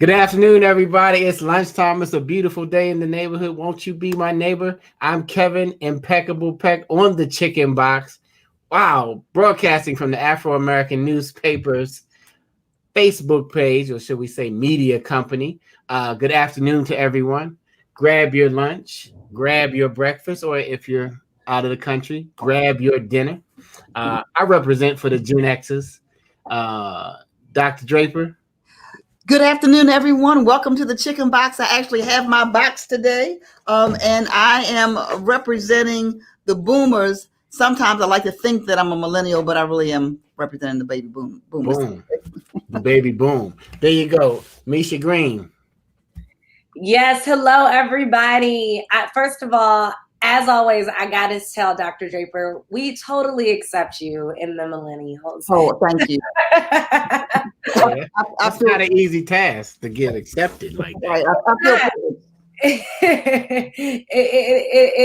Good afternoon, everybody. It's lunchtime. It's a beautiful day in the neighborhood. Won't you be my neighbor? I'm Kevin Impeccable Peck on the Chicken Box. Wow, broadcasting from the Afro American Newspapers Facebook page, or should we say media company. Good afternoon to everyone. Grab your lunch, grab your breakfast, or if you're out of the country, grab your dinner. I represent for the Gen X's. Uh, Dr. Draper. Good afternoon, everyone. Welcome to the Chicken Box. I actually have my box today, and I am representing the boomers. Sometimes I like to think that I'm a millennial, but I really am representing the boomers. Boom. The baby boom. There you go. Misha Green. Yes, hello everybody. First of all, as always, I gotta tell Dr. Draper, we totally accept you in the millennials. Oh, thank you. That's not an easy task to get accepted like that. It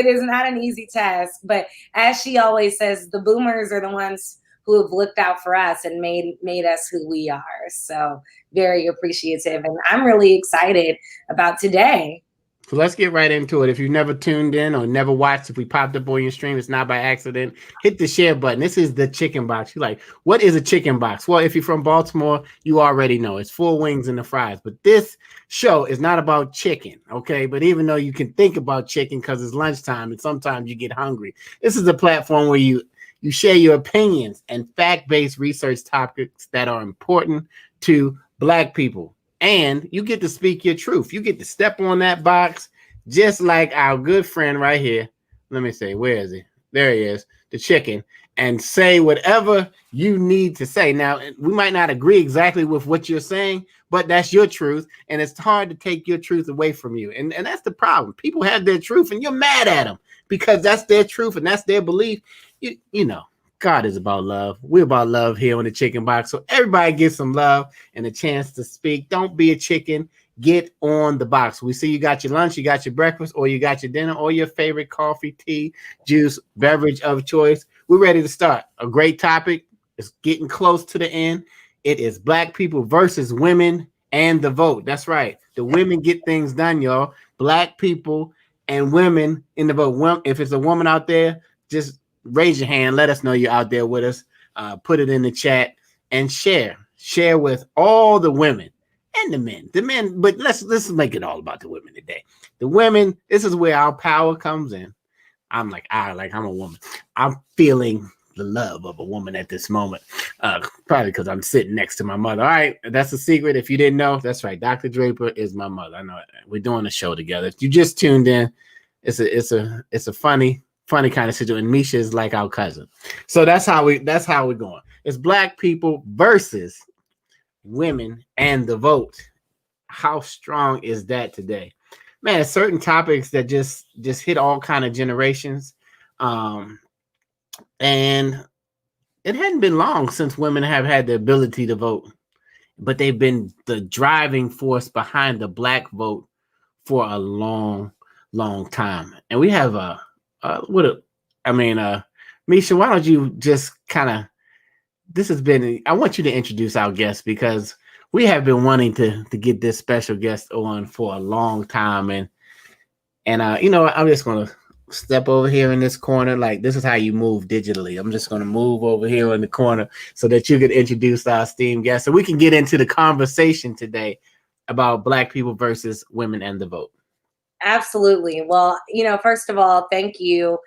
is not an easy task, but as she always says, the boomers are the ones who have looked out for us and made us who we are. So very appreciative, and I'm really excited about today. So let's get right into it. If you've never tuned in or never watched, if we popped up on your stream, it's not by accident. Hit the share button. This is the Chicken Box. You're like, what is a chicken box? Well, if you're from Baltimore, you already know. It's 4 wings and the fries. But this show is not about chicken, okay? But even though you can think about chicken because it's lunchtime and sometimes you get hungry, this is a platform where you share your opinions and fact-based research topics that are important to Black people. And you get to speak your truth. You get to step on that box just like our good friend right here. Let me say, where is he? There he is, the chicken, and say whatever you need to say. Now, we might not agree exactly with what you're saying, but that's your truth, and it's hard to take your truth away from you. And that's the problem. People have their truth, and you're mad at them because that's their truth and that's their belief. You know. God is about love. We're about love here on the Chicken Box. So everybody get some love and a chance to speak. Don't be a chicken. Get on the box. We see you got your lunch, you got your breakfast, or you got your dinner, or your favorite coffee, tea, juice, beverage of choice. We're ready to start. A great topic. It's getting close to the end. It is Black people versus women and the vote. That's right. The women get things done, y'all. Black people and women in the vote. If it's a woman out there, just raise your hand. Let us know you're out there with us. Put it in the chat and share with all the women and the men. But let's make it all about the women today. The women. This is where our power comes in. I'm a woman. I'm feeling the love of a woman at this moment. Probably because I'm sitting next to my mother. All right, that's a secret. If you didn't know, that's right. Dr. Draper is my mother. I know it. We're doing a show together. If you just tuned in, it's a funny kind of situation. Misha is like our cousin. So that's how we're going. It's Black people versus women and the vote. How strong is that today? Man, certain topics that just hit all kind of generations. And it hadn't been long since women have had the ability to vote, but they've been the driving force behind the Black vote for a long time. And we have Misha, why don't you just kind of, I want you to introduce our guest because we have been wanting to get this special guest on for a long time. And I'm just going to step over here in this corner. Like, this is how you move digitally. I'm just going to move over here in the corner so that you can introduce our esteemed guest so we can get into the conversation today about Black people versus women and the vote. Absolutely. Well, first of all, thank you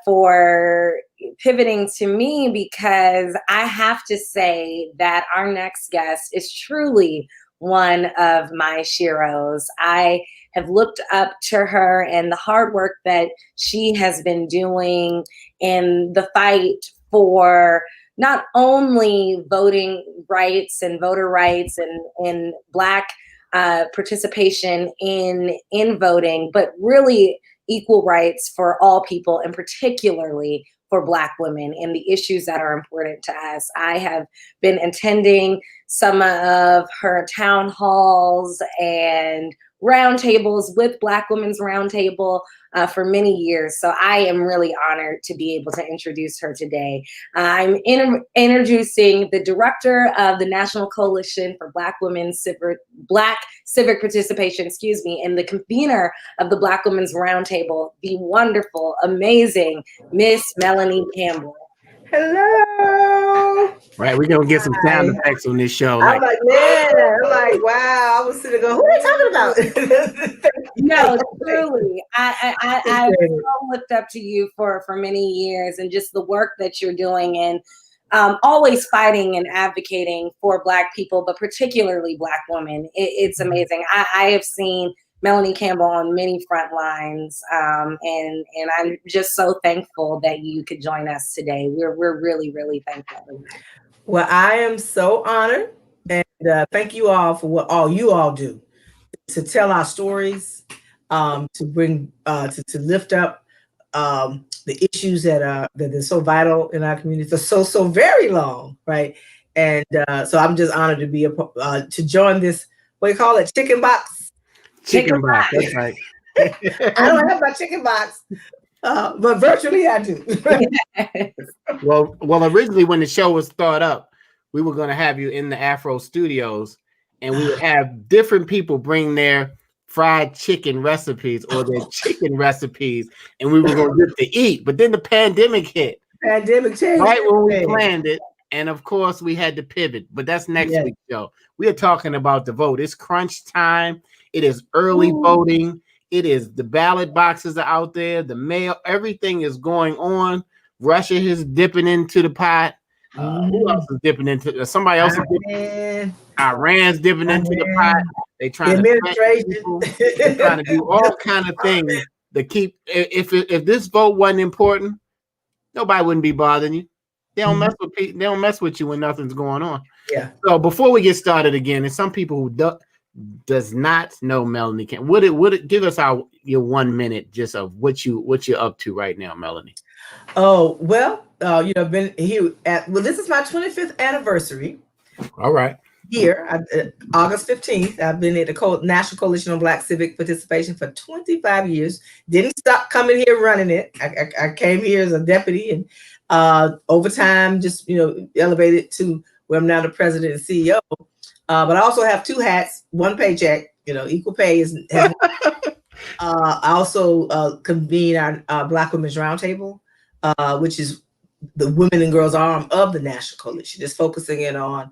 for pivoting to me, because I have to say that our next guest is truly one of my sheroes. I have looked up to her and the hard work that she has been doing in the fight for not only voting rights and voter rights and Black participation in voting, but really equal rights for all people, and particularly for Black women and the issues that are important to us. I have been attending some of her town halls and roundtables with Black Women's Roundtable for many years. So I am really honored to be able to introduce her today. I'm introducing the director of the National Coalition for Black Civic Participation, and the convener of the Black Women's Roundtable, the wonderful, amazing Miss Melanie Campbell. Hello. Right, we're gonna get some sound effects on this show. I'm like, wow. I was sitting there going, who are they talking about? No, truly. I so looked up to you for many years, and just the work that you're doing, and always fighting and advocating for Black people, but particularly Black women. It's amazing. I have seen Melanie Campbell on many front lines, and I'm just so thankful that you could join us today. We're really, really thankful. Well, I am so honored, and thank you all for what all you all do to tell our stories, to bring to lift up the issues that are so vital in our community for so very long, right? And so I'm just honored to be to join this. What do you call it? Chicken box. Chicken box. That's right. I don't have my chicken box, but virtually I do. Well, originally when the show was thought up, we were going to have you in the Afro Studios, and we would have different people bring their fried chicken recipes or their chicken recipes, and we were going to get to eat. But then the pandemic hit. Pandemic changed right when we planned it, and of course we had to pivot. But that's next week's show. We are talking about the vote. It's crunch time. It is early voting. It is the ballot boxes are out there. The mail, everything is going on. Russia is dipping into the pot. Who else is dipping into? Somebody else is dipping. Iran's dipping into the pot. They trying They're trying to do all kind of things to keep. If this vote wasn't important, nobody wouldn't be bothering you. They don't mess with people. They don't mess with you when nothing's going on. Yeah. So before we get started again, and some people who does not know Melanie Campbell, would it give us your 1 minute just of what you're up to right now, Melanie? Oh, well, I've been here this is my 25th anniversary. All right. Here, August 15th, I've been at the National Coalition on Black Civic Participation for 25 years. Didn't stop coming here running it. I came here as a deputy, and over time, just, elevated to where I'm now the president and CEO. But I also have two hats, one paycheck, equal pay is. I also convene our Black Women's Roundtable, which is the women and girls arm of the National Coalition, just focusing in on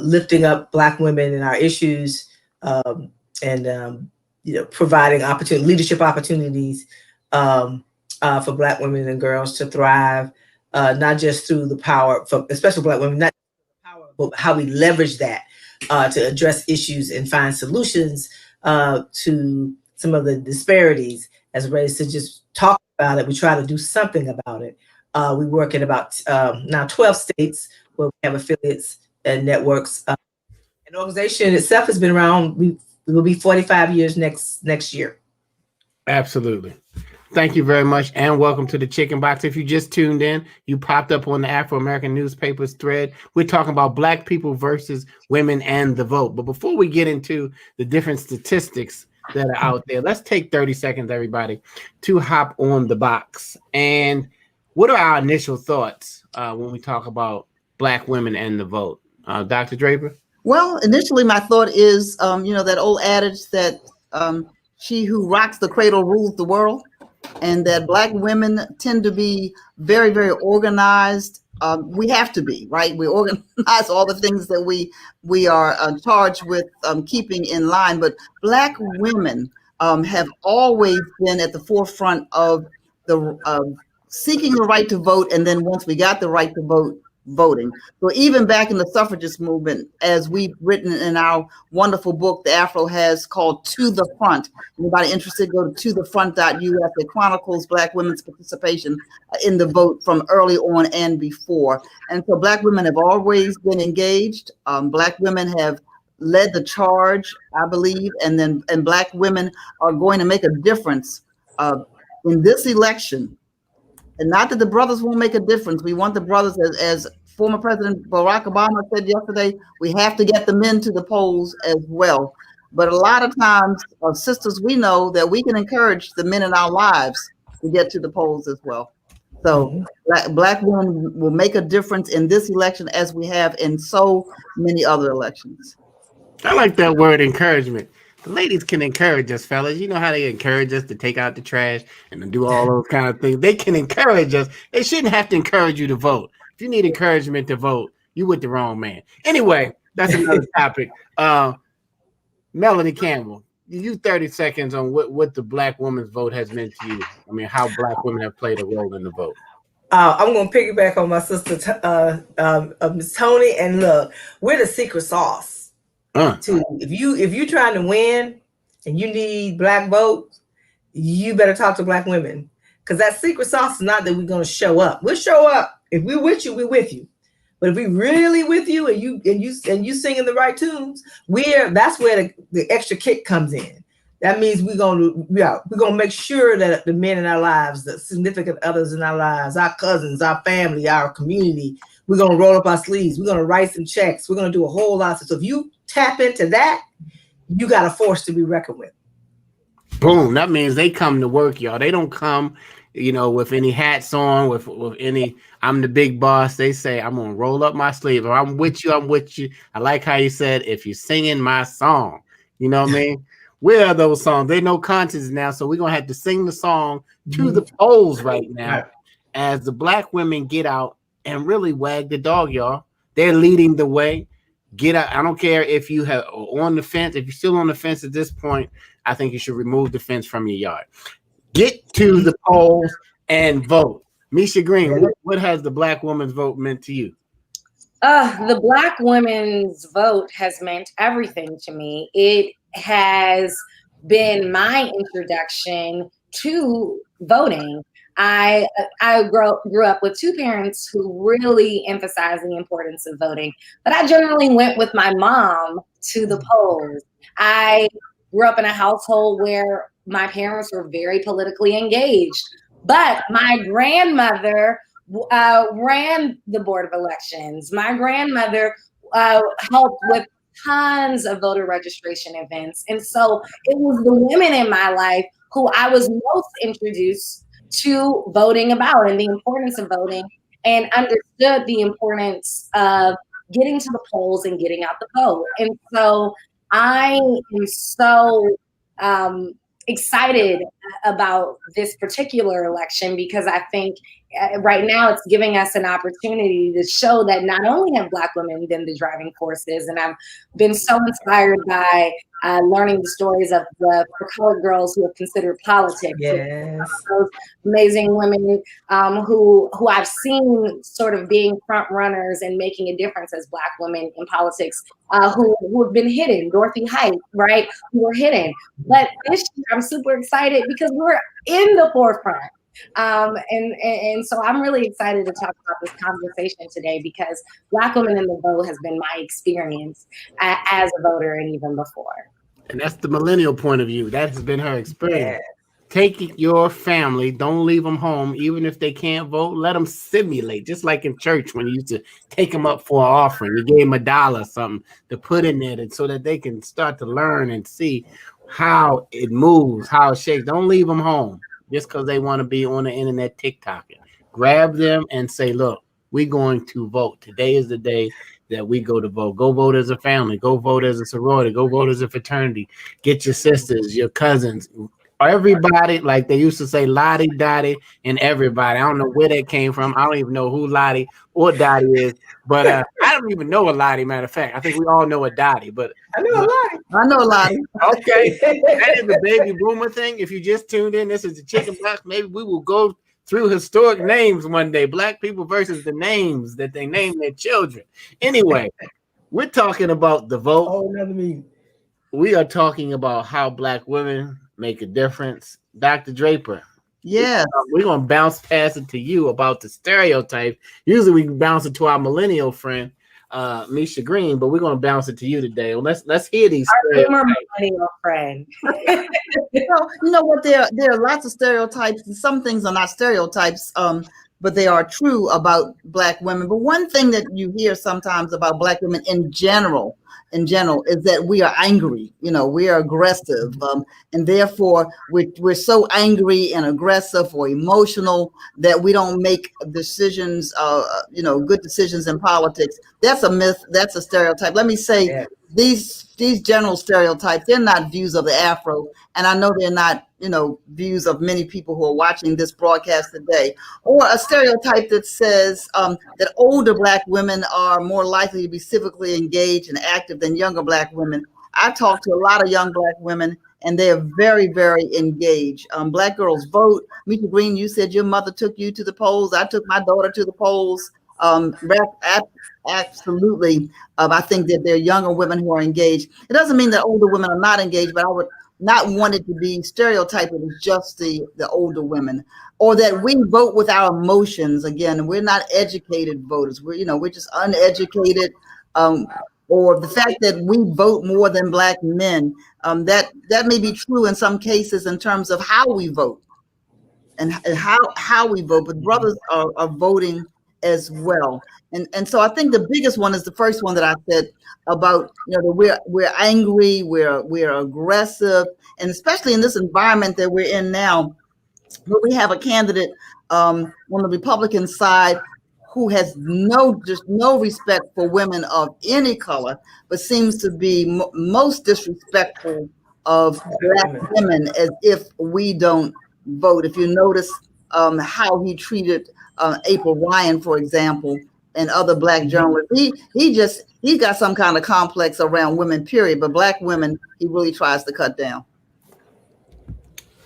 lifting up Black women and our issues, and providing leadership opportunities for Black women and girls to thrive, not just through the power, especially Black women, not power, but how we leverage that to address issues and find solutions to some of the disparities, as ways to just talk about it. We try to do something about it. We work in about now 12 states where we have affiliates and networks. An organization itself has been around. It will be 45 years next year. Absolutely. Thank you very much, and welcome to the Chicken Box. If you just tuned in, you popped up on the Afro-American Newspapers thread. We're talking about Black people versus women and the vote. But before we get into the different statistics that are out there, let's take 30 seconds, everybody, to hop on the box. And what are our initial thoughts when we talk about Black women and the vote? Dr. Draper? Well, initially my thought is, that old adage that she who rocks the cradle rules the world, and that Black women tend to be very, very organized. We have to be, right? We organize all the things that we are charged with keeping in line. But Black women have always been at the forefront of seeking the right to vote, and then once we got the right to vote, voting. So even back in the suffragist movement, as we've written in our wonderful book, the Afro has, called To the Front. Anybody interested, go to tothefront.us. It chronicles Black women's participation in the vote from early on and before. And so Black women have always been engaged. Black women have led the charge, I believe, and Black women are going to make a difference in this election. And not that the brothers won't make a difference. We want the brothers, as former President Barack Obama said yesterday, we have to get the men to the polls as well. But a lot of times, sisters, we know that we can encourage the men in our lives to get to the polls as well. So black women will make a difference in this election as we have in so many other elections. I like that word, encouragement. The ladies can encourage us, fellas. You know how they encourage us to take out the trash and to do all those kind of things. They can encourage us. They shouldn't have to encourage you to vote. If you need encouragement to vote, you with the wrong man. Anyway, that's another topic. Melanie Campbell, you 30 seconds on what the black woman's vote has meant to you. I mean, how black women have played a role in the vote. I'm going to piggyback on my sister, Miss Tony, and look, we're the secret sauce. If you're trying to win and you need black votes, you better talk to black women, because that secret sauce is not that we're going to show up. We'll show up. If we're with you, we're with you. But if we really with you and you singing the right tunes, that's where the extra kick comes in. That means we're gonna make sure that the men in our lives, the significant others in our lives, our cousins, our family, our community, we're gonna roll up our sleeves. We're gonna write some checks. We're gonna do a whole lot. So if you tap into that, you got a force to be reckoned with. Boom. That means they come to work, y'all. They don't come, with any hats on, with any, I'm the big boss. They say, I'm going to roll up my sleeve, or I'm with you. I'm with you. I like how you said, if you're singing my song, you know what I mean? Where are those songs? They know contests now. So we're going to have to sing the song to the polls right now as the black women get out and really wag the dog, y'all. They're leading the way. Get out. I don't care if you have on the fence. If you're still on the fence at this point, I think you should remove the fence from your yard. Get to the polls and vote. Misha Green, what has the black woman's vote meant to you? The black women's vote has meant everything to me. It has been my introduction to voting. I grew up with two parents who really emphasized the importance of voting, but I generally went with my mom to the polls. I grew up in a household where my parents were very politically engaged, but my grandmother ran the Board of Elections. My grandmother helped with tons of voter registration events. And so it was the women in my life who I was most introduced to voting about and the importance of voting, and understood the importance of getting to the polls and getting out the vote. And so I am so excited about this particular election, because I think right now it's giving us an opportunity to show that not only have black women been the driving forces, and I've been so inspired by learning the stories of the colored girls who have considered politics. Yes. Those amazing women who I've seen sort of being front runners and making a difference as black women in politics, who have been hidden. Dorothy Height, right? Who were hidden. But this year I'm super excited because we're in the forefront. And so I'm really excited to talk about this conversation today, because black women in the vote has been my experience as a voter and even before. And that's the millennial point of view. That has been her experience. Take your family, don't leave them home, even if they can't vote. Let them simulate, just like in church when you used to take them up for an offering. You gave them $1 or something to put in there, so that they can start to learn and see how it moves, how it shakes. Don't leave them home just because they want to be on the internet TikToking. Grab them and say, look, we're going to vote. Today is the day that we go to vote. Go vote as a family. Go vote as a sorority. Go vote as a fraternity. Get your sisters, your cousins, everybody, like they used to say, Lottie, Dottie, and everybody. I don't know where that came from. I don't even know who Lottie or Dottie is, but I don't even know a Lottie, matter of fact. I think we all know a Dottie, but I know a Lottie. I know a Lottie. Okay. That is the baby boomer thing. If you just tuned in, this is the Chicken Box. Maybe we will go through historic names one day. Black people versus the names that they name their children. Anyway, we're talking about the vote. Oh, another meeting. We are talking about how black women make a difference. Dr. Draper. Yeah. We're going to bounce past it to you about the stereotype. Usually we bounce it to our millennial friend, Misha Green, but we're going to bounce it to you today. Well, let's hear these stereotypes. Millennial friend. Well, you know what? There are lots of stereotypes, and some things are not stereotypes, but they are true about black women. But one thing that you hear sometimes about black women in general, in general is that we are angry. We are aggressive, and therefore we're so angry and aggressive or emotional that we don't make decisions, good decisions in politics. That's a myth. That's a stereotype. Let me say, Yeah. these general stereotypes, they're not views of the Afro, and I know they're not views of many people who are watching this broadcast today, or a stereotype that says that older Black women are more likely to be civically engaged and active than younger Black women. I talk to a lot of young Black women, and they are very, very engaged. Black girls vote. Mika Green, you said your mother took you to the polls. I took my daughter to the polls. Absolutely. I think that there are younger women who are engaged. It doesn't mean that older women are not engaged, but I would not want it to be stereotyped as just the older women, or that we vote with our emotions. Again, we're not educated voters. We're just uneducated. Or the fact that we vote more than Black men, that may be true in some cases in terms of how we vote and how we vote, but brothers are voting as well. And so I think the biggest one is the first one that I said about, that we're angry, we're aggressive, and especially in this environment that we're in now, where we have a candidate on the Republican side who has just no respect for women of any color, but seems to be most disrespectful of Black women, as if we don't vote. If you notice how he treated April Ryan, for example, and other Black journalists, he got some kind of complex around women, period. But Black women, he really tries to cut down.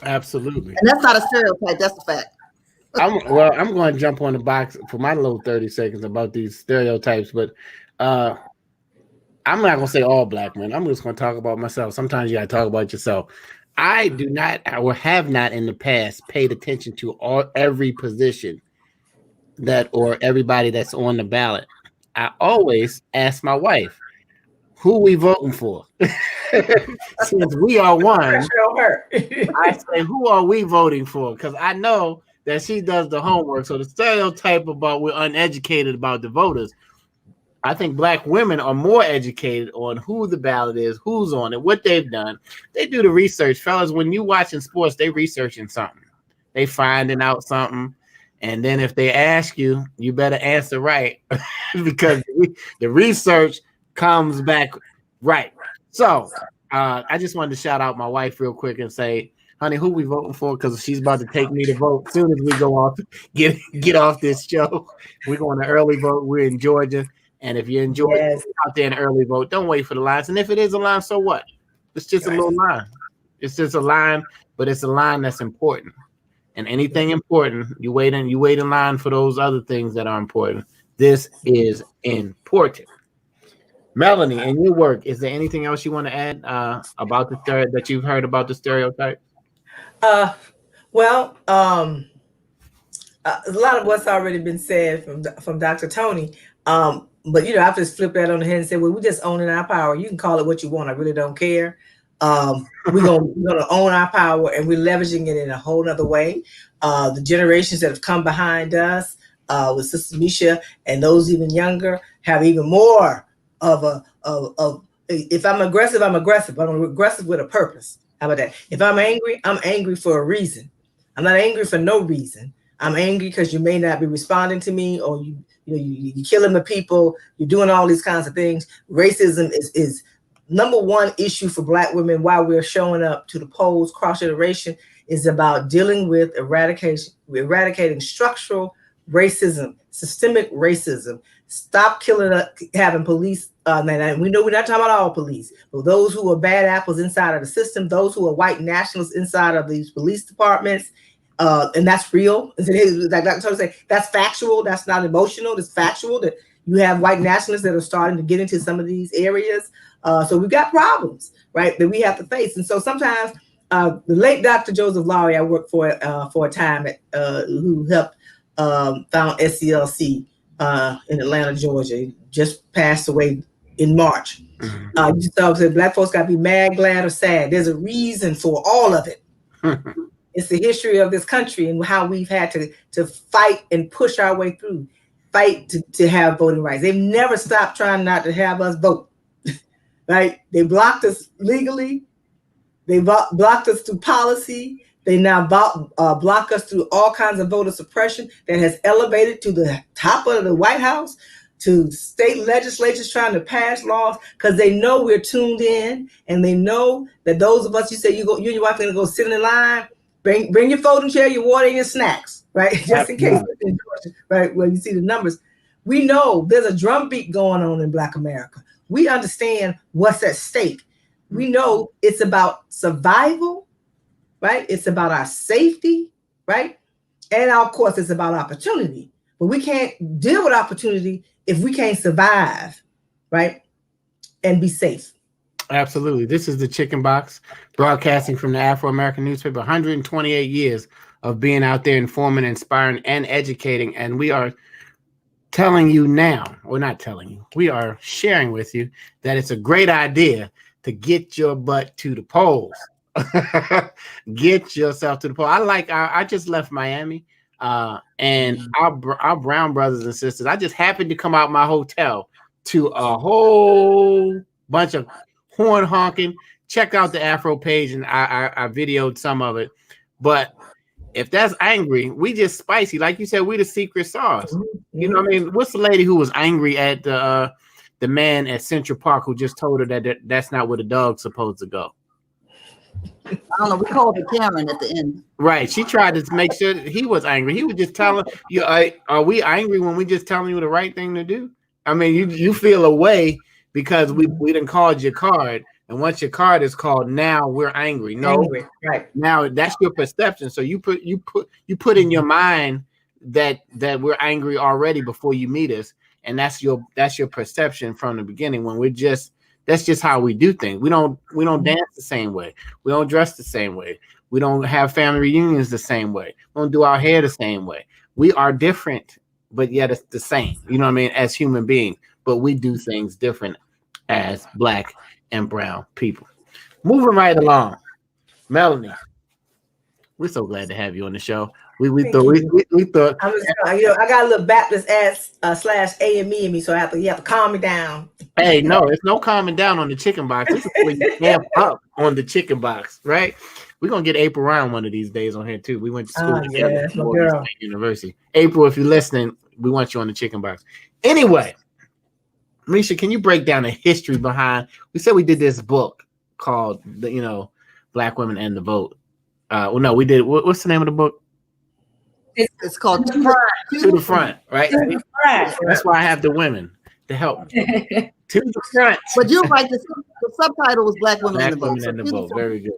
Absolutely. And that's not a stereotype, that's a fact. I'm going to jump on the box for my little 30 seconds about these stereotypes, but I'm not going to say all Black men. I'm just going to talk about myself. Sometimes you got to talk about yourself. I do not, or have not in the past, paid attention to every position or everybody that's on the ballot. I always ask my wife, who we voting for? Since we are one, I say, who are we voting for? Because I know that she does the homework. So the stereotype about we're uneducated about the voters, I think Black women are more educated on who the ballot is, who's on it, what they've done. They do the research. Fellas, when you watching sports, they researching something. They finding out something. And then if they ask you, you better answer right because the research comes back right. So I just wanted to shout out my wife real quick and say, honey, who we voting for? Because she's about to take me to vote as soon as we go off, get off this show. We're going to early vote. We're in Georgia. And if you enjoy out there in early vote, don't wait for the lines. And if it is a line, so what? It's just a little line. It's just a line, but it's a line that's important. And anything important, you wait in line for those other things that are important. This is important. Melanie, in your work, is there anything else you want to add about that you've heard about the stereotype? Well, a lot of what's already been said from Dr. Tony. But I just flip that on the head and say, well, we're just owning our power. You can call it what you want. I really don't care. We're gonna own our power, and we're leveraging it in a whole other way. The generations that have come behind us, with Sister Misha and those even younger, have even more of if I'm aggressive, I'm aggressive. But I'm aggressive with a purpose. How about that? If I'm angry for a reason. I'm not angry for no reason. I'm angry because you may not be responding to me, or you're killing the people. You're doing all these kinds of things. Racism is number one issue for Black women while we're showing up to the polls. Cross-generation is about dealing with eradicating structural racism, systemic racism. Stop having police. And we know we're not talking about all police, but those who are bad apples inside of the system, those who are white nationalists inside of these police departments. And that's real. Like Dr. Tony said, that's factual. That's not emotional. It's factual that you have white nationalists that are starting to get into some of these areas. So we've got problems, right, that we have to face. And so sometimes the late Dr. Joseph Lowry, I worked for a time who helped found SCLC in Atlanta, Georgia. He just passed away in March. So Black folks got to be mad, glad, or sad. There's a reason for all of it. It's the history of this country and how we've had to fight and push our way through, fight to have voting rights. They've never stopped trying not to have us vote. right? They blocked us legally. They blocked us through policy. They now block us through all kinds of voter suppression that has elevated to the top of the White House, to state legislatures trying to pass laws because they know we're tuned in, and they know that those of us, you say you and your wife are going to go sit in the line, bring your folding chair, your water, and your snacks, right? Just in case, right? Well, you see the numbers. We know there's a drumbeat going on in Black America. We understand what's at stake. We know it's about survival, right? It's about our safety, right? And of course, it's about opportunity. But we can't deal with opportunity if we can't survive, right? And be safe. Absolutely. This is the Chicken Box, broadcasting from the Afro-American newspaper. 128 years of being out there informing, inspiring, and educating. And we are telling you now, or not telling you, we are sharing with you that it's a great idea to get your butt to the polls. Get yourself to the poll. I just left Miami. And our brown brothers and sisters, I just happened to come out my hotel to a whole bunch of horn honking. Check out the Afro page, and I videoed some of it. But if that's angry, we just spicy. Like you said, we the secret sauce. You know what I mean? What's the lady who was angry at the man at Central Park who just told her that that's not where the dog's supposed to go? I don't know. We called it Karen at the end. Right. She tried to make sure that he was angry. He was just telling you, are we angry when we just telling you the right thing to do? I mean, you feel a way because we done called your card. And once your card is called, now we're angry. No, right. Now that's your perception. So you put in your mind that we're angry already before you meet us. And that's your perception from the beginning when that's just how we do things. We don't dance the same way. We don't dress the same way. We don't have family reunions the same way. We don't do our hair the same way. We are different, but yet it's the same. You know what I mean? As human beings, but we do things different as Black and brown people. Moving right along, Melanie, we're so glad to have you on the show. We thought I was, I got a little Baptist ass / AME in me, so you have to calm me down. Hey, no, it's no calming down on the Chicken Box. This is when you amp up on the Chicken Box, right? We're gonna get April Ryan one of these days on here too. We went to school together at Morgan State University. April, if you're listening, we want you on the Chicken Box. Anyway, Misha, can you break down the history behind? We said we did this book called Black Women and the Vote. Well, no, we did. What's the name of the book? It's called To the Front, right? To the front. That's why I have the women to help me. To the front. But you're right. The subtitle was Black Women Black in the Vote. Women and the Vote. Very good.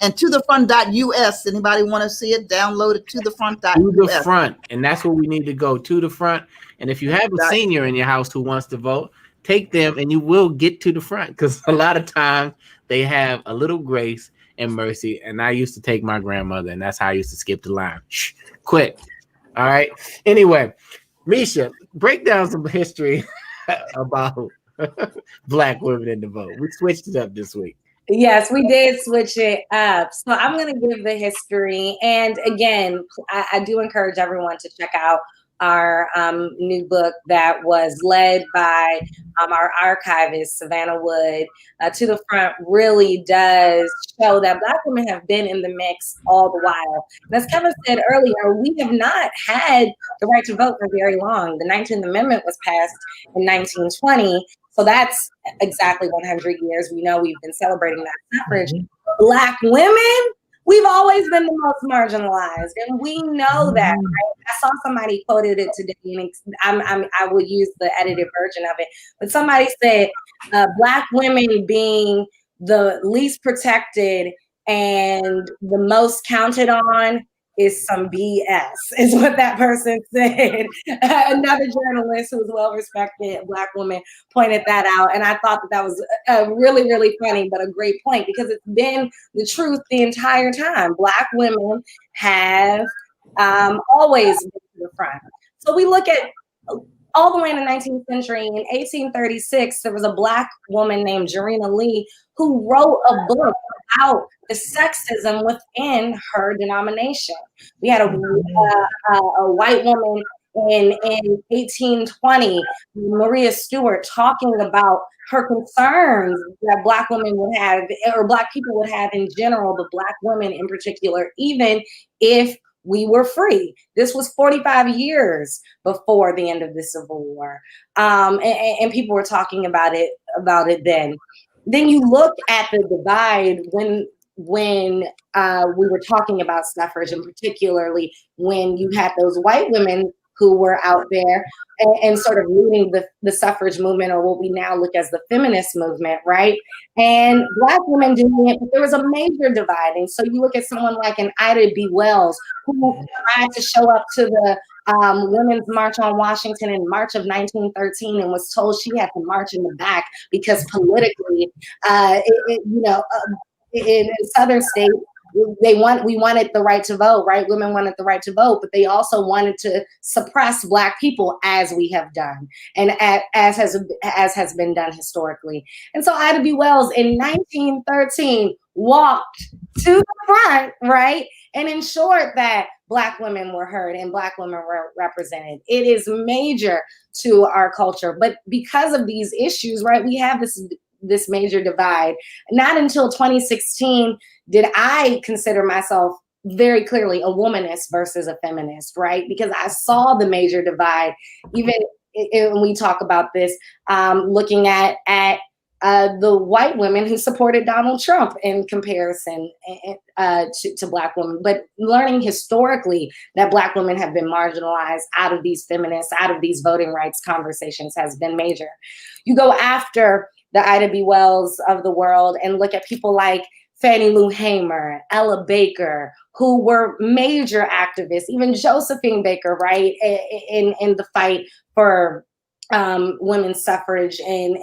And to the front.us. Anybody want to see it? Download it to the front.us. To the front. And that's where we need to go, to the front. And if you have a senior in your house who wants to vote, take them and you will get to the front. Because a lot of times they have a little grace and mercy. And I used to take my grandmother, and that's how I used to skip the line. Shh, quick. All right. Anyway, Misha, break down some history about Black women in the vote. We switched it up this week. Yes, we did switch it up. So I'm going to give the history. And again, I do encourage everyone to check out our new book that was led by our archivist, Savannah Wood. To the Front really does show that Black women have been in the mix all the while. And as Kevin said earlier, we have not had the right to vote for very long. The 19th Amendment was passed in 1920. So that's exactly 100 years. We know we've been celebrating that suffrage. Black women, we've always been the most marginalized, and we know that. Right? I saw somebody quoted it today, and I will use the edited version of it. But somebody said, Black women being the least protected and the most counted on is some BS, is what that person said. Another journalist who's well-respected, Black woman, pointed that out. And I thought that was really, really funny, but a great point, because it's been the truth the entire time. Black women have always been to the front. So we look at all the way in the 19th century. In 1836, there was a Black woman named Jarena Lee who wrote a book about the sexism within her denomination. We had a white woman in 1820, Maria Stewart talking about her concerns that Black women would have, or Black people would have in general, but Black women in particular, even if we were free. This was 45 years before the end of the Civil War, and people were talking about it then. Then you look at the divide when we were talking about suffrage, and particularly when you had those white women who were out there and sort of leading the suffrage movement, or what we now look as the feminist movement, right? And Black women doing it, but there was a major divide. And so you look at someone like an Ida B. Wells, who tried to show up to the Women's March on Washington in March of 1913 and was told she had to march in the back because politically, in southern states, we wanted the right to vote, right? Women wanted the right to vote, but they also wanted to suppress Black people, as we have done, and as has been done historically. And so Ida B. Wells in 1913 walked to the front, right, and ensured that Black women were heard and Black women were represented. It is major to our culture, but because of these issues, right, we have this major divide. Not until 2016 did I consider myself very clearly a womanist versus a feminist, right? Because I saw the major divide, even when we talk about this, looking at the white women who supported Donald Trump in comparison to Black women, but learning historically that Black women have been marginalized out of these feminists, out of these voting rights conversations has been major. You go after the Ida B. Wells of the world and look at people like Fannie Lou Hamer, Ella Baker, who were major activists, even Josephine Baker, right, in the fight for women's suffrage and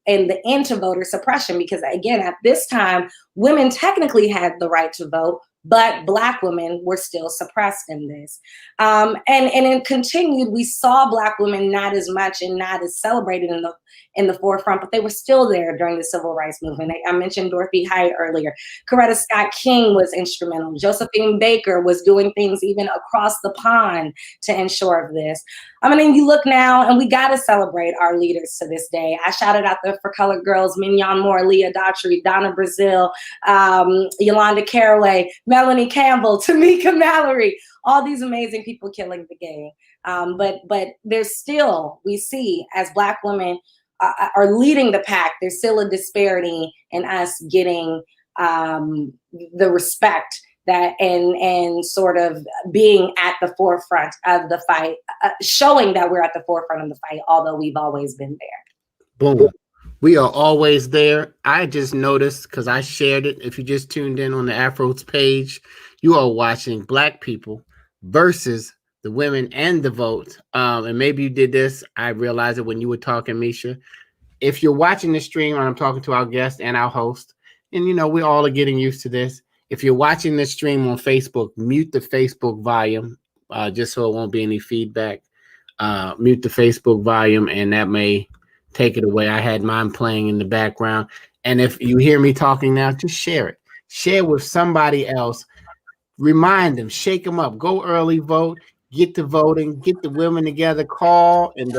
the end to voter suppression. Because again, at this time, women technically had the right to vote, but Black women were still suppressed in this. And it continued, we saw Black women not as much and not as celebrated in the forefront, but they were still there during the civil rights movement. I mentioned Dorothy Height earlier. Coretta Scott King was instrumental. Josephine Baker was doing things even across the pond to ensure this. I mean, you look now, and we got to celebrate our leaders to this day. I shouted out the For Colored Girls, Mignon Moore, Leah Daughtry, Donna Brazile, Yolanda Caraway, Melanie Campbell, Tamika Mallory, all these amazing people killing the game. But there's still, we see as Black women are leading the pack, there's still a disparity in us getting the respect that and sort of being at the forefront of the fight, showing that we're at the forefront of the fight, although we've always been there. Boom. We are always there. I just noticed, because I shared it, if you just tuned in on the Afros page, you are watching Black people versus the women and the vote. And maybe you did this. I realized it when you were talking, Misha. If you're watching the stream, and I'm talking to our guest and our host, and we all are getting used to this. If you're watching the stream on Facebook, mute the Facebook volume, just so it won't be any feedback. Mute the Facebook volume, and that may take it away. I had mine playing in the background. And if you hear me talking now, just share it. Share with somebody else. Remind them, shake them up, go early vote, get to voting, get the women together, call, and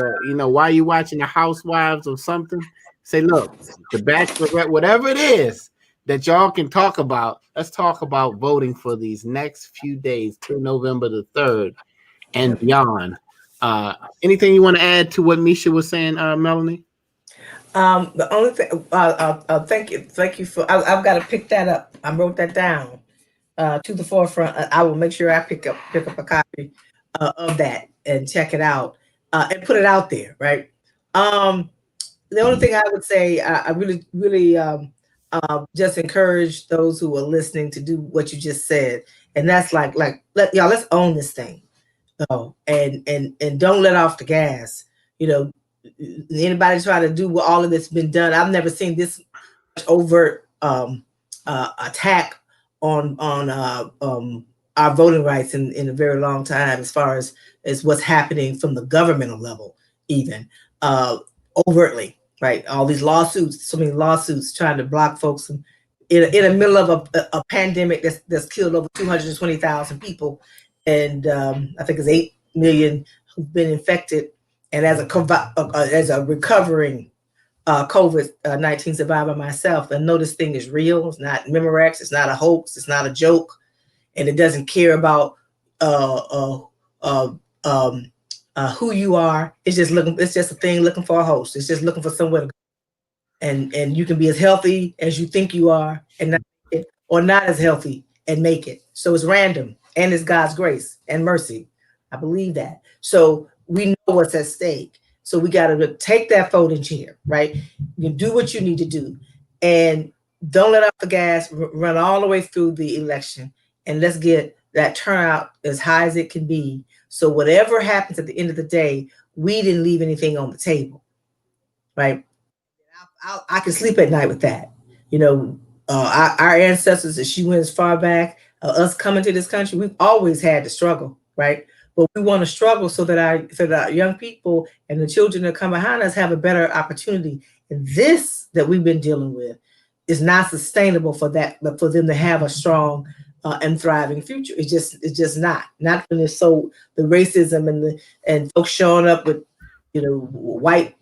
while you're watching the Housewives or something, say, look, the Bachelorette, whatever it is that y'all can talk about, let's talk about voting for these next few days till November the 3rd and beyond. Anything you want to add to what Misha was saying, Melanie? The only thing, thank you for, I've got to pick that up. I wrote that down to the forefront. I will make sure I pick up a copy of that and check it out and put it out there, right? The only thing I would say, I really just encourage those who are listening to do what you just said, and that's let's own this thing, and don't let off the gas. Anybody try to do all of this been done? I've never seen this overt attack on our voting rights in a very long time, as far as what's happening from the governmental level, even overtly, right? All these lawsuits, so many lawsuits trying to block folks in the middle of a pandemic that's killed over 220,000 people, and I think it's 8 million who've been infected and as a recovering COVID-19 survivor myself, and know this thing is real. It's not Memorex. It's not a hoax. It's not a joke, and it doesn't care about who you are. It's just looking. It's just a thing looking for a host. It's just looking for somewhere to go. And you can be as healthy as you think you are, and not, or not as healthy and make it. So it's random, and it's God's grace and mercy. I believe that. So we know what's at stake. So we got to take that folding chair, right? You do what you need to do, and don't let up the gas. Run all the way through the election, and let's get that turnout as high as it can be. So whatever happens at the end of the day, we didn't leave anything on the table, right? I can sleep at night with that. You know, our ancestors, as she went as far back, us coming to this country, we've always had to struggle, right? But we want to struggle so that our young people and the children that come behind us have a better opportunity. And this that we've been dealing with is not sustainable for that, but for them to have a strong and thriving future. It's just not when there's so the racism and folks showing up with, you know, white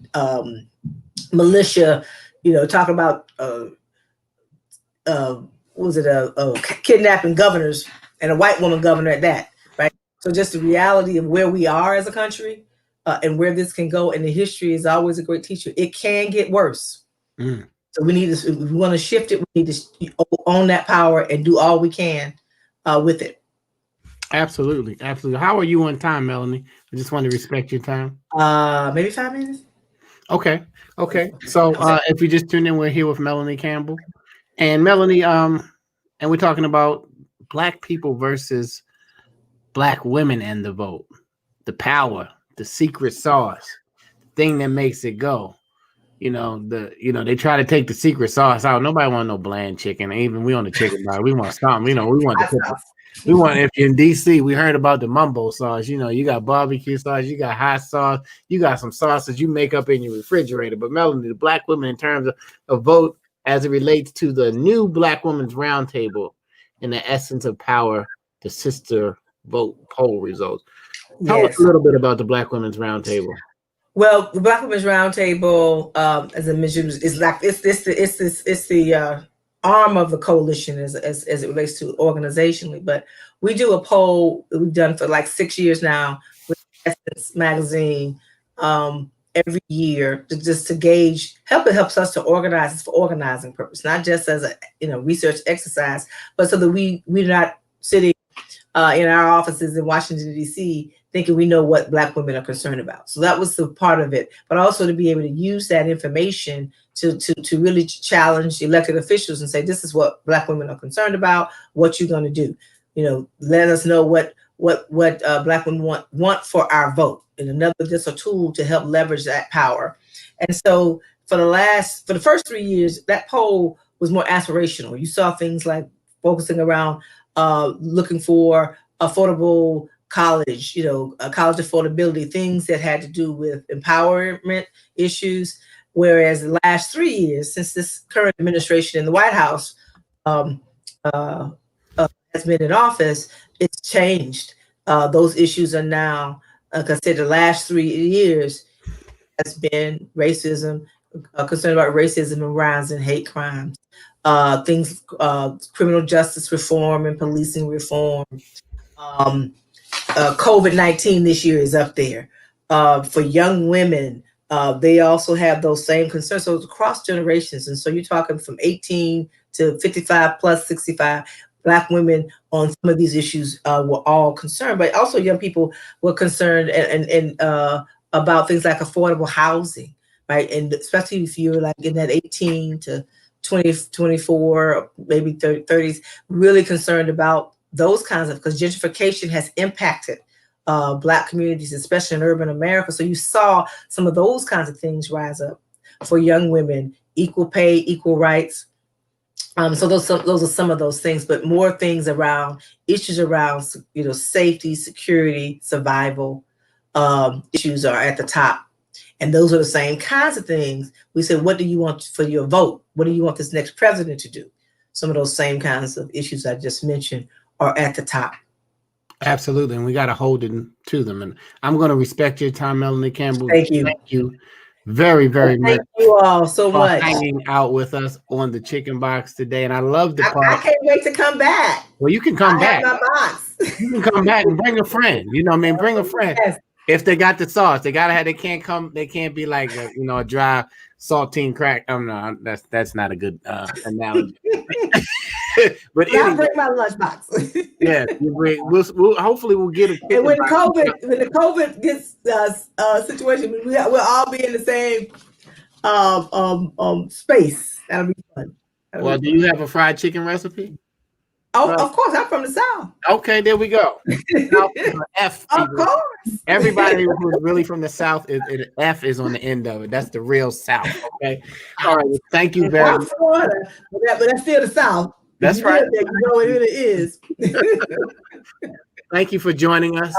militia, you know, talking about kidnapping governors and a white woman governor at that, right? So just the reality of where we are as a country and where this can go, and the history is always a great teacher. It can get worse. So we need to, if we want to shift it, we need to own that power and do all we can with it. Absolutely. Absolutely. How are you on time, Melanie? I just want to respect your time. Maybe 5 minutes. Okay. So if you just tuned in, we're here with Melanie Campbell. And Melanie, and we're talking about Black people versus Black women and the vote. The power, the secret sauce, the thing that makes it go. You know, they try to take the secret sauce out. Nobody want no bland chicken. Even we on the chicken bar, we want something. You know, we want if you're in DC, we heard about the mumbo sauce. You know, you got barbecue sauce, you got hot sauce, you got some sauces you make up in your refrigerator. But Melanie, the Black women in terms of vote as it relates to the new Black Women's Roundtable and the essence of power, the sister vote poll results. Tell us a little bit about the Black Women's Roundtable. Well, the Black Women's Roundtable, as I mentioned, is like it's the arm of the coalition as it relates to organizationally. But we do a poll that we've done for like 6 years now with Essence Magazine every year to gauge. It helps us to organize. It's for organizing purpose, not just as a research exercise, but so that we're not sitting in our offices in Washington D.C. thinking we know what Black women are concerned about. So that was the part of it, but also to be able to use that information to really challenge elected officials and say, this is what Black women are concerned about, what you're going to do. You know, let us know what Black women want for our vote. And just a tool to help leverage that power. And so for the first 3 years, that poll was more aspirational. You saw things like focusing around looking for affordable college, college affordability, things that had to do with empowerment issues. Whereas the last 3 years, since this current administration in the White House has been in office, it's changed. Those issues are now considered. The last 3 years has been racism, concern about racism and rising hate crimes, things, criminal justice reform and policing reform. COVID-19 this year is up there. For young women, they also have those same concerns. So it's across generations. And so you're talking from 18 to 55 plus 65, Black women on some of these issues were all concerned, but also young people were concerned and about things like affordable housing, right? And especially if you're like in that 18 to 20, 24, maybe 30s, really concerned about those kinds of, because gentrification has impacted Black communities, especially in urban America. So you saw some of those kinds of things rise up for young women, equal pay, equal rights. So those are some of those things, but more things around issues around, safety, security, survival issues are at the top. And those are the same kinds of things. We said, what do you want for your vote? What do you want this next president to do? Some of those same kinds of issues I just mentioned are at the top. Absolutely, and we got to hold it to them. And I'm going to respect your time, Melanie Campbell. Thank you. Thank you very, very much. Thank you all so for much. hanging out with us on the Chicken Box today. And I love the part. I can't wait to come back. Well, you can come back. I have my box. You can come back and bring a friend. You know what I mean? Bring a friend. Yes. If they got the sauce, they gotta have. They can't be like a dry saltine crack. Oh no, that's not a good analogy. But I'll bring my lunchbox. Yeah, we'll hopefully we'll get a. And when the COVID gets situation, we'll all be in the same space. That'll be fun. Well, do you have a fried chicken recipe? Oh, of course, I'm from the South. Okay, there we go. Now, F. Of course. Everybody who's really from the South, F is on the end of it. That's the real South. Okay. All right. Well, thank you very much. But that's still the South. That's right. You know it really is. Thank you for joining us.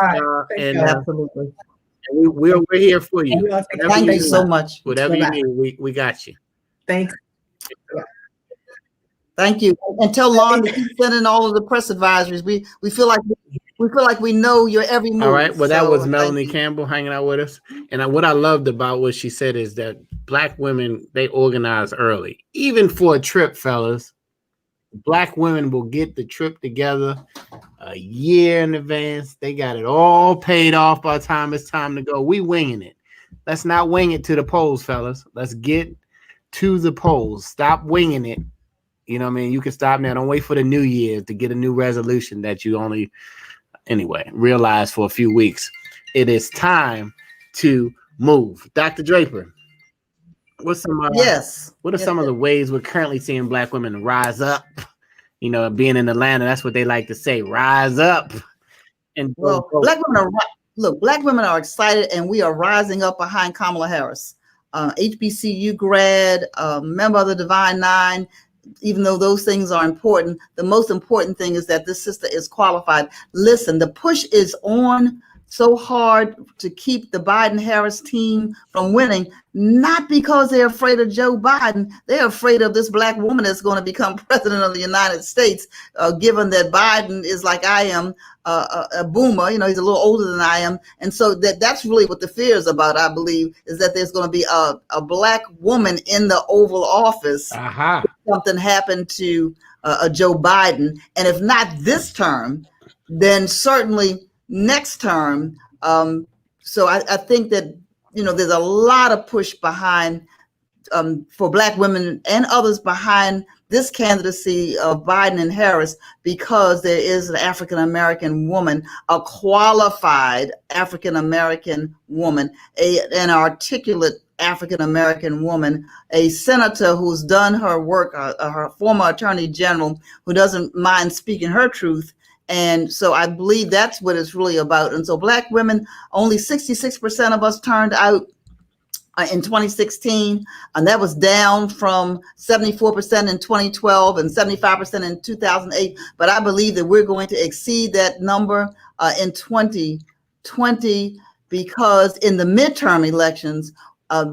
Absolutely. We're here for you. Thank you so much. Whatever you need, we got you. Thanks. Thank you. And tell Lon to keep sending all of the press advisories. We feel like we know your every move. All right. Well, that was Melanie Campbell hanging out with us. And what I loved about what she said is that Black women, they organize early. Even for a trip, fellas, Black women will get the trip together a year in advance. They got it all paid off by the time it's time to go. We winging it. Let's not wing it to the polls, fellas. Let's get to the polls. Stop winging it. You know what I mean? You can stop now. Don't wait for the new year to get a new resolution that you only, realize for a few weeks. It is time to move. Dr. Draper, what's some What are some of the ways we're currently seeing Black women rise up? Being in Atlanta, that's what they like to say, rise up. And Black women are excited, and we are rising up behind Kamala Harris, HBCU grad, member of the Divine Nine. Even though those things are important, the most important thing is that this sister is qualified. Listen, the push is on so hard to keep the Biden-Harris team from winning, not because they're afraid of Joe Biden. They're afraid of this Black woman that's going to become president of the United States, given that Biden is, like I am, a boomer. He's a little older than I am. And so that's really what the fear is about, I believe, is that there's going to be a Black woman in the Oval Office. Uh-huh. Something happened to Joe Biden. And if not this term, then certainly next term. So I think that, there's a lot of push behind for Black women and others behind this candidacy of Biden and Harris, because there is an African-American woman, a qualified African-American woman, an articulate African-American woman, a senator who's done her work, her former attorney general who doesn't mind speaking her truth. And so I believe that's what it's really about. And so Black women, only 66% of us turned out in 2016, and that was down from 74% in 2012 and 75% in 2008. But I believe that we're going to exceed that number in 2020, because in the midterm elections,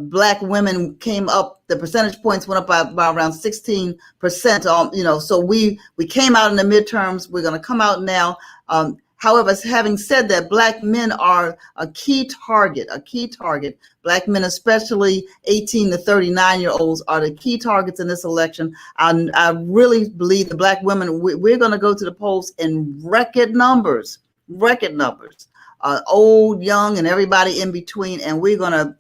Black women came up, the percentage points went up by around 16%. So we came out in the midterms. We're going to come out now. However, having said that, Black men are a key target. Black men, especially 18 to 39-year-olds, are the key targets in this election. I really believe the Black women, we're going to go to the polls in record numbers. Old, young, and everybody in between, and we're going to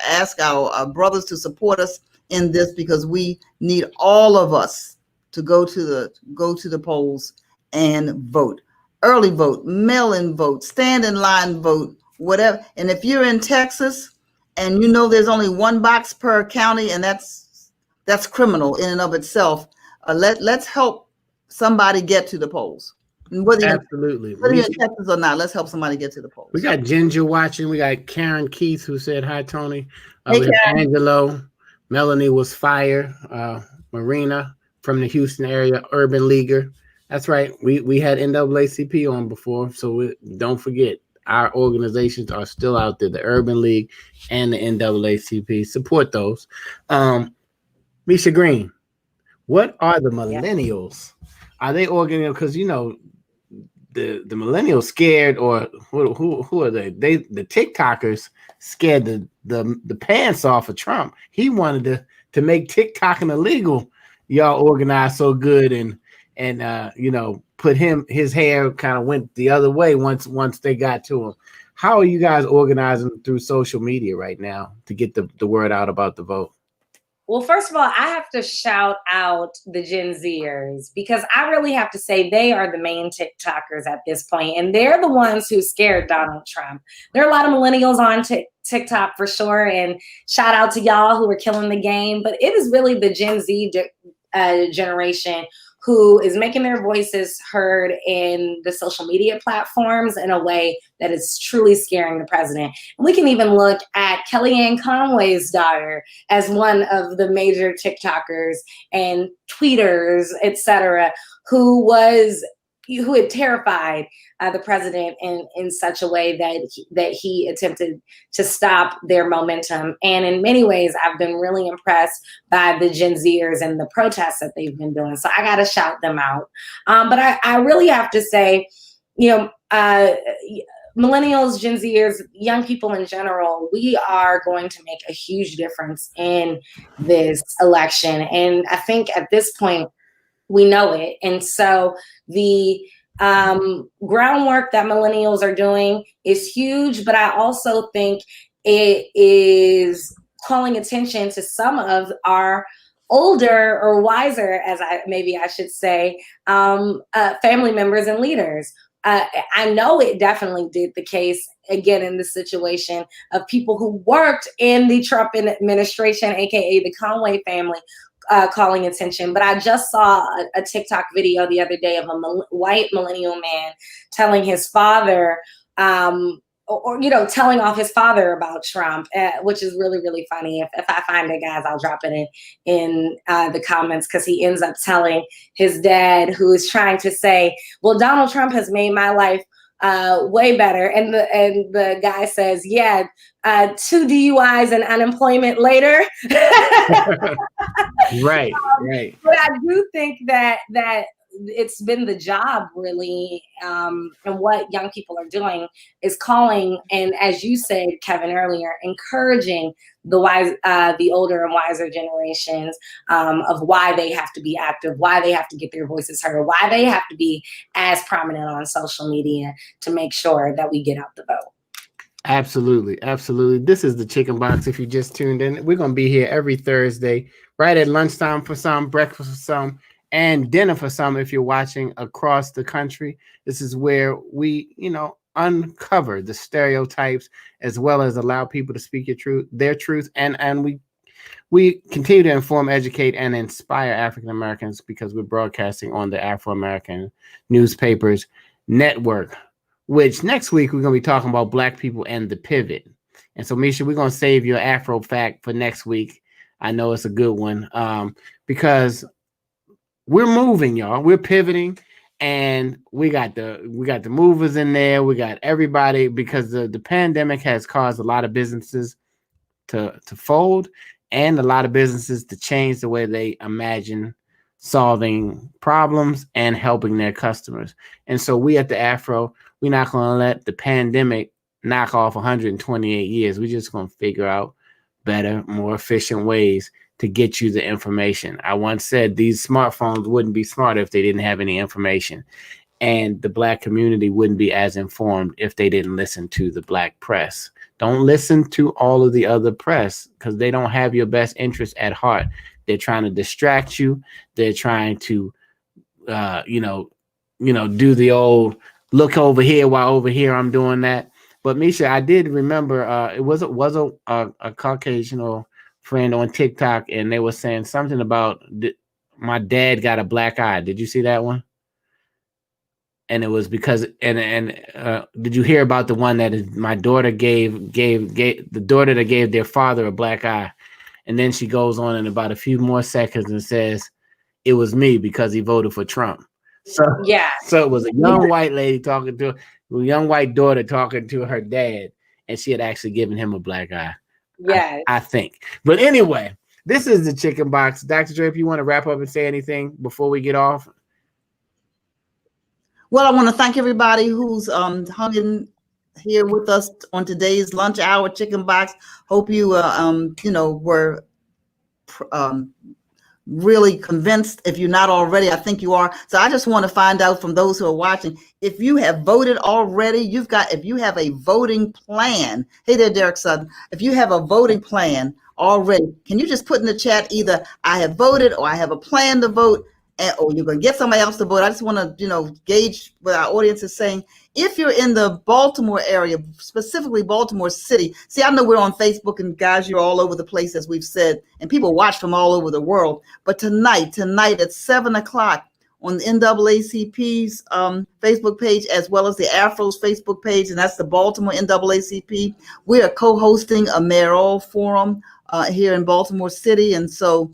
ask our brothers to support us in this, because we need all of us to go to the polls and vote. Early vote, mail-in vote, stand in line vote, whatever. And if you're in Texas and there's only one box per county, and that's criminal in and of itself, let's help somebody get to the polls. Absolutely. Whether you're in Texas or not, let's help somebody get to the polls. We got Ginger watching. We got Karen Keith, who said hi, Tony. Hey, we got Angelo. Melanie was fire. Marina from the Houston area, Urban Leaguer. That's right. We had NAACP on before, so don't forget, our organizations are still out there, the Urban League and the NAACP. Support those. Misha Green, what are the millennials? Are they organized? Because, the millennials scared, or who are they? The TikTokers scared the pants off of Trump. He wanted to make TikToking illegal. Y'all organized so good and put his hair kind of went the other way once they got to him. How are you guys organizing through social media right now to get the word out about the vote? Well, first of all, I have to shout out the Gen Zers, because I really have to say they are the main TikTokers at this point, and they're the ones who scared Donald Trump. There are a lot of millennials on TikTok for sure, and shout out to y'all who are killing the game, but it is really the Gen Z generation who is making their voices heard in the social media platforms in a way that is truly scaring the president. And we can even look at Kellyanne Conway's daughter as one of the major TikTokers and tweeters, etc., who had terrified the president in such a way that he attempted to stop their momentum. And in many ways, I've been really impressed by the Gen Zers and the protests that they've been doing. So I got to shout them out. But I really have to say, millennials, Gen Zers, young people in general, we are going to make a huge difference in this election. And I think at this point, we know it. And so the groundwork that millennials are doing is huge, but I also think it is calling attention to some of our older or wiser, as I should say, family members and leaders. I know it definitely did the case again in the situation of people who worked in the Trump administration, aka the Conway family, calling attention. But I just saw a TikTok video the other day of a white millennial man telling his father, telling off his father about Trump, which is really, really funny. If I find it, guys, I'll drop it in the comments, because he ends up telling his dad, who is trying to say, well, Donald Trump has made my life way better. And the guy says, yeah, 2 DUIs and unemployment later. Right. But I do think that it's been the job really, and what young people are doing is calling, and as you said, Kevin, earlier, encouraging the older and wiser generations of why they have to be active, why they have to get their voices heard, why they have to be as prominent on social media to make sure that we get out the vote. Absolutely. This is the Chicken Box. If you just tuned in, we're going to be here every Thursday, right at lunchtime for some, breakfast for some, and dinner for some if you're watching across the country. This is where we, uncover the stereotypes, as well as allow people to speak their truth, and we continue to inform, educate, and inspire African Americans, because we're broadcasting on the Afro-American Newspapers Network, which next week we're going to be talking about Black people and the pivot. And so, Misha, we're going to save your Afro fact for next week. I know it's a good one, because we're moving, y'all. We're pivoting, and we got the movers in there. We got everybody, because the pandemic has caused a lot of businesses to fold, and a lot of businesses to change the way they imagine solving problems and helping their customers. And so we at the Afro, we're not going to let the pandemic knock off 128 years. We're just going to figure out better, more efficient ways to get you the information. I once said these smartphones wouldn't be smart if they didn't have any information, and the Black community wouldn't be as informed if they didn't listen to the Black press. Don't listen to all of the other press, because they don't have your best interest at heart. They're trying to distract you. They're trying to, do the old look over here while over here I'm doing that. But Misha, I did remember it was a Caucasian friend on TikTok, and they were saying something about my dad got a black eye. Did you see that one? And it was because did you hear about the one that my daughter gave the daughter that gave their father a black eye, and then she goes on in about a few more seconds and says it was me because he voted for Trump. So yeah, so it was a young white lady talking to a young white daughter talking to her dad, and she had actually given him a black eye. Yeah, I think. But anyway, this is the Chicken Box. Dr. Dre, if you want to wrap up and say anything before we get off. Well, I want to thank everybody who's hung in here with us on today's lunch hour chicken box. Hope you were really convinced. If you're not already, I think you are. So I just want to find out from those who are watching, if you have voted already, if you have a voting plan. Hey there, Derek Sutton. If you have a voting plan already, can you just put in the chat either I have voted or I have a plan to vote, or you're going to get somebody else to vote. I just want to, gauge what our audience is saying. If you're in the Baltimore area, specifically Baltimore City, see, I know we're on Facebook, and guys, you're all over the place, as we've said, and people watch from all over the world. But tonight at 7:00 on the NAACP's Facebook page, as well as the Afro's Facebook page, and that's the Baltimore NAACP, we are co-hosting a mayoral forum here in Baltimore City. And so,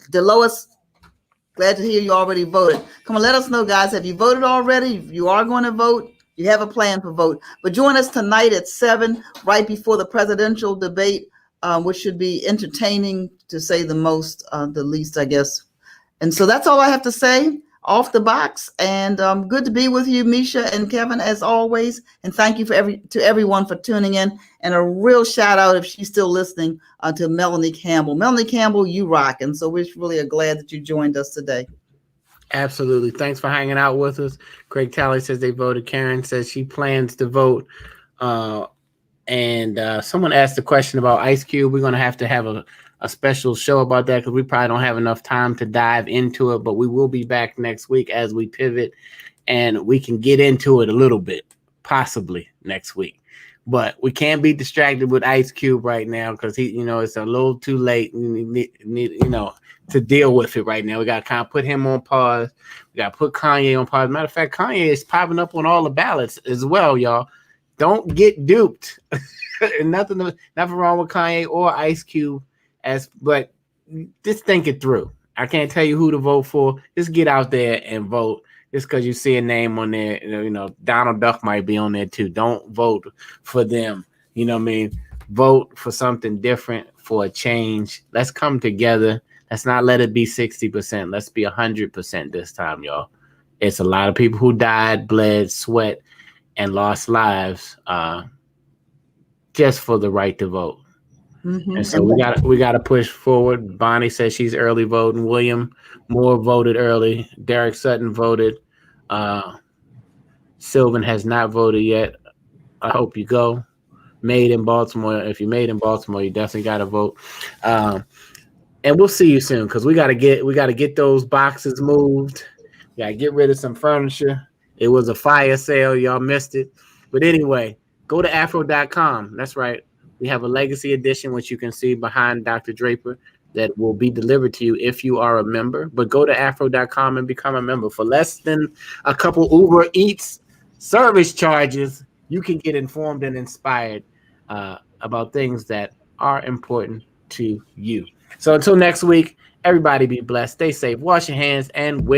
Delois, glad to hear you already voted. Come on, let us know, guys. Have you voted already? If you are going to vote, you have a plan for vote. But join us tonight at 7, right before the presidential debate, which should be entertaining, to say the least, I guess. And so that's all I have to say off the box. And good to be with you, Misha and Kevin, as always. And thank you to everyone for tuning in. And a real shout out, if she's still listening, to Melanie Campbell. Melanie Campbell, you rock. And so we're really glad that you joined us today. Absolutely. Thanks for hanging out with us. Craig Talley says they voted. Karen says she plans to vote. And someone asked a question about Ice Cube. We're going to have a special show about that, because we probably don't have enough time to dive into it. But we will be back next week as we pivot, and we can get into it a little bit, possibly next week. But we can't be distracted with Ice Cube right now, because it's a little too late. We need to deal with it right now. We got to kind of put him on pause. We got to put Kanye on pause. Matter of fact, Kanye is popping up on all the ballots as well, y'all. Don't get duped. Nothing wrong with Kanye or Ice Cube, but just think it through. I can't tell you who to vote for. Just get out there and vote. Just because you see a name on there, Donald Duck might be on there too. Don't vote for them. You know what I mean? Vote for something different, for a change. Let's come together. Let's not let it be 60%. Let's be 100% this time, y'all. It's a lot of people who died, bled, sweat, and lost lives just for the right to vote. Mm-hmm. And so we got to push forward. Bonnie says she's early voting. William Moore voted early. Derek Sutton voted. Sylvan has not voted yet. I hope you go. Made in Baltimore. If you made in Baltimore, you definitely got to vote. And we'll see you soon, because we got to get those boxes moved. We got to get rid of some furniture. It was a fire sale. Y'all missed it. But anyway, go to afro.com. That's right. We have a legacy edition, which you can see behind Dr. Draper, that will be delivered to you if you are a member. But go to afro.com and become a member. For less than a couple Uber Eats service charges, you can get informed and inspired about things that are important to you. So until next week, everybody be blessed. Stay safe. Wash your hands and wear